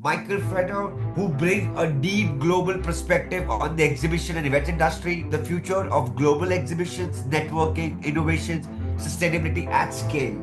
Michael Fredder, who bring a deep global perspective on the exhibition and events industry, the future of global exhibitions, networking, innovations, sustainability at scale.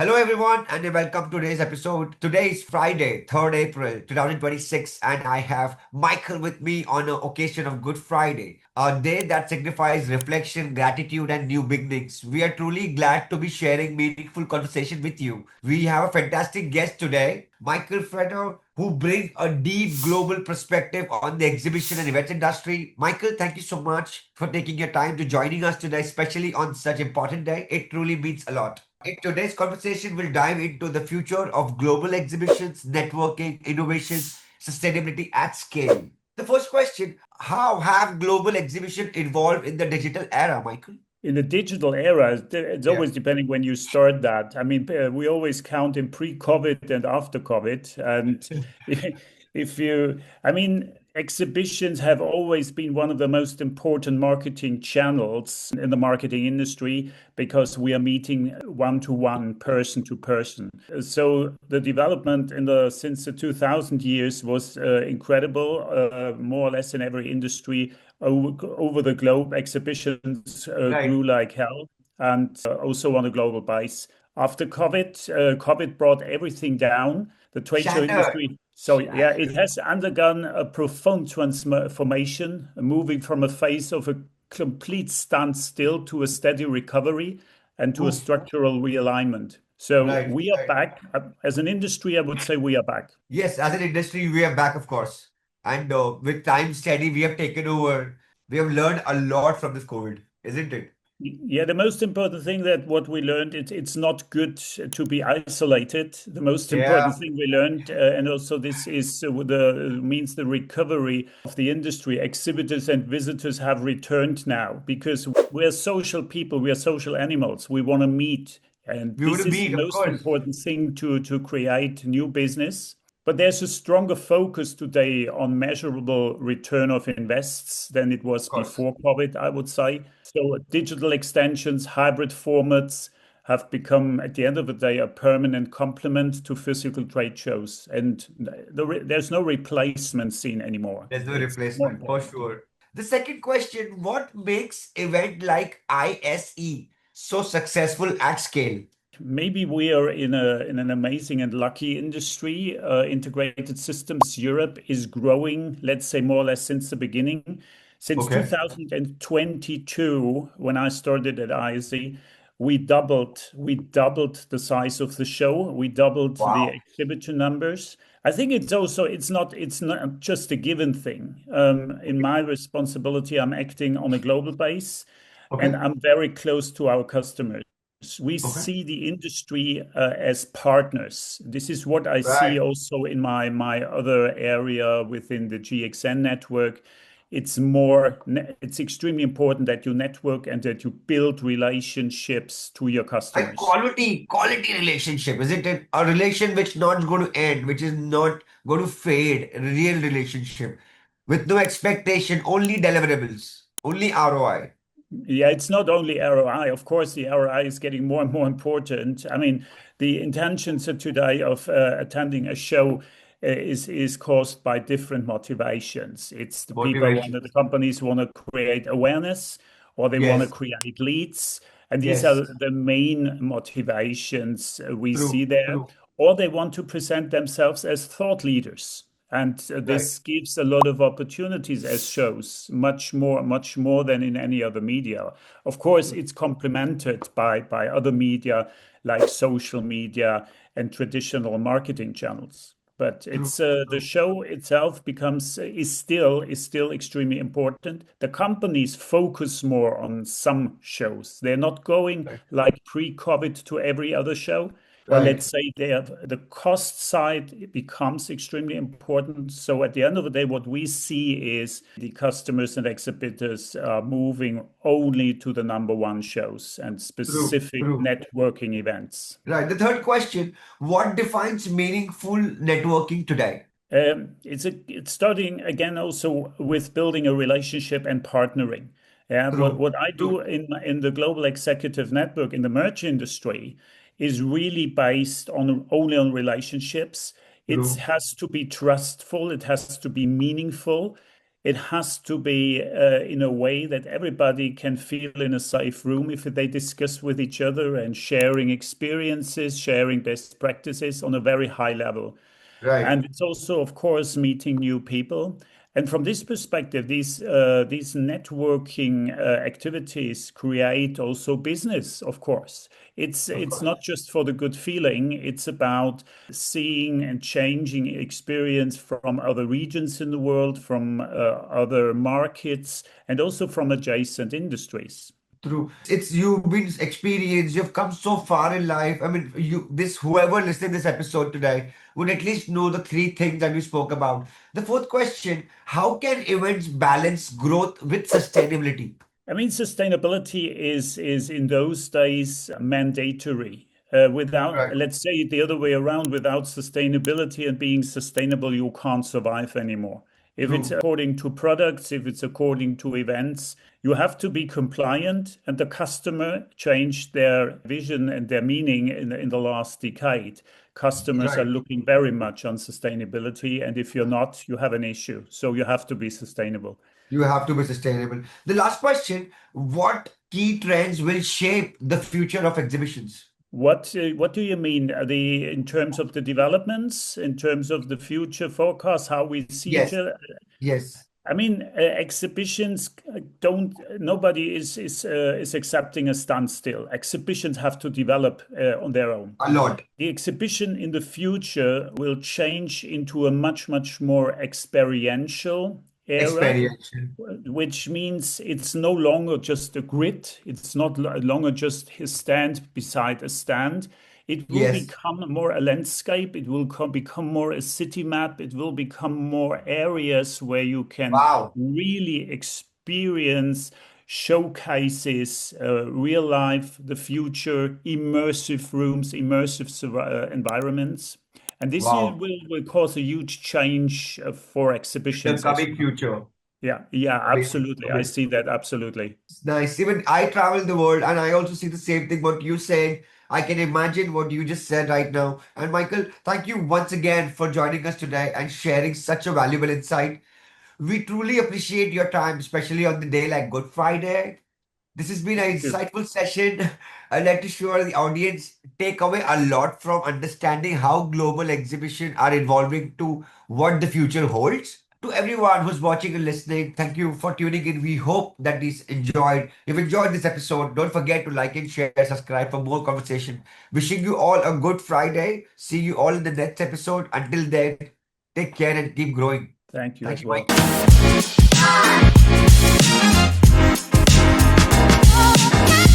Hello everyone and welcome to today's episode. Today is Friday, 3rd April 2026 and I have Michael with me on an occasion of Good Friday, a day that signifies reflection, gratitude and new beginnings. We are truly glad to be sharing meaningful conversation with you. We have a fantastic guest today, Michael Fredder, who bring a deep global perspective on the exhibition and events industry. Michael, thank you so much for taking your time to joining us today, especially on such important day. It truly means a lot. In today's conversation, we'll dive into the future of global exhibitions, networking, innovations, sustainability at scale. The first question, how have global exhibition evolved in the digital era, Michael? In the digital era, it's Yeah. always depending when you start that. I mean, we always count in pre-COVID and after COVID. And if you, I mean, exhibitions have always been one of the most important marketing channels in the marketing industry because we are meeting one to one, person to person. So the development in the since the 2000 years was incredible, more or less in every industry over the globe. Exhibitions Right. grew like hell, and also on a global base. After COVID brought everything down. The trade show Shattered. industry. So yeah, it Shattered. has undergone a profound transformation, moving from a phase of a complete standstill to a steady recovery and to a Oof. structural realignment. So Right. we are back. As an industry, I would say we are back. Yes, as an industry, we are back, of course. And with time steady, we have taken over. We have learned a lot from this COVID, isn't it? Yeah, the most important thing that what we learned, it's not good to be isolated. The most Yeah, important thing we learned, and also this is the means the recovery of the industry. Exhibitors and visitors have returned now because we're social people, we are social animals. We want to meet, and we this would is the meet, of most course. important thing to create new business. But there's a stronger focus today on measurable return of invests than it was Of course. before COVID, I would say. So digital extensions, hybrid formats have become, at the end of the day, a permanent complement to physical trade shows. And there's no replacement seen anymore. There's no It's more replacement for important. sure. The second question, what makes event like ISE so successful at scale? Maybe we are in an amazing and lucky industry. Integrated systems Europe is growing, let's say more or less since the beginning. Since Okay. 2022, when I started at ISE, we doubled the size of the show. We doubled the Wow. exhibitor numbers. I think it's not just a given thing. In my responsibility, I'm acting on a global base, and Okay. I'm very close to our customers. We Okay. see the industry as partners. This is what I see Right. also in my other area within the GXN network. It's extremely important that you network and that you build relationships to your A customers. quality relationship, isn't it? A relation which not going to end, which is not going to fade. A real relationship with no expectation, only deliverables, only ROI. Yeah, it's not only ROI. Of course, the ROI is getting more and more important. I mean, the intentions today of attending a show is caused by different motivations. It's the Motivations. companies want to create awareness, or they want to Yes. create leads, and these are Yes. the main motivations we see True. there. True. Or they want to present themselves as thought leaders. And Right. this gives a lot of opportunities as shows, much more than in any other media. Of course, it's complemented by other media like social media and traditional marketing channels. But True. it's the True. show itself becomes is still extremely important. The companies focus more on some shows. They're not going Right. like pre-COVID to every other show, but Right. let's say the cost side becomes extremely important. So at the end of the day, what we see is the customers and exhibitors are moving only to the number one shows and True. specific True. networking events. Right. The third question, what defines meaningful networking today? It's starting again also with building a relationship and partnering. Yeah, what True, what I do true, in the global executive network in the merch industry is really based on only on relationships. It true. has to be trustful. It has to be meaningful. It has to be in a way that everybody can feel in a safe room if they discuss with each other and sharing experiences, sharing best practices on a very high level. Right. And it's also, of course, meeting new people. And from this perspective, these networking activities create also business, of course. Of It's course. not just for the good feeling. It's about seeing and changing experience from other regions in the world, from other markets, and also from adjacent industries. True. It's you've been experienced, you've come so far in life. I mean, whoever listening this episode today would at least know the three things that we spoke about. The fourth question, how can events balance growth with sustainability? I mean, sustainability is in those days mandatory. Without, Right. let's say it the other way around, without sustainability and being sustainable, you can't survive anymore. If it's True. according to products, if it's according to events, you have to be compliant, and the customer changed their vision and their meaning in the last decade. Customers are Right. looking very much on sustainability, and if you're not, you have an issue. So you have to be sustainable. You have to be sustainable. The last question, what key trends will shape the future of exhibitions? What do you mean? In terms of the developments, in terms of the future forecast, how we see each Yes. other? Yes. I mean, exhibitions don't. Nobody is accepting a standstill. Exhibitions have to develop on their own. A lot. The exhibition in the future will change into a much more experiential era, Experiential. which means it's no longer just a grid. It's not longer just a stand beside a stand. It will Yes. become more a landscape. It will become more a city map. It will become more areas where you can Wow. really experience showcases, real life, the future, immersive rooms, immersive environments. And Wow. will cause a huge change for The exhibitions as coming well. future. Yeah, yeah, Amazing. absolutely. I Amazing. see that absolutely. It's nice. Even I travel the world and I also see the same thing what you said. I can imagine what you just said right now. And Michael, thank you once again for joining us today and sharing such a valuable insight. We truly appreciate your time, especially on the day like Good Friday. This has been an Thank you. insightful session. I'd like to sure the audience take away a lot from understanding how global exhibition are evolving to what the future holds. To everyone who's watching and listening, thank you for tuning in. We hope that this enjoyed. If you enjoyed this episode, don't forget to like and share, subscribe for more conversation. Wishing you all a good Friday. See you all in the next episode. Until then, take care and keep growing. Thank you Thank as you, well. Mike.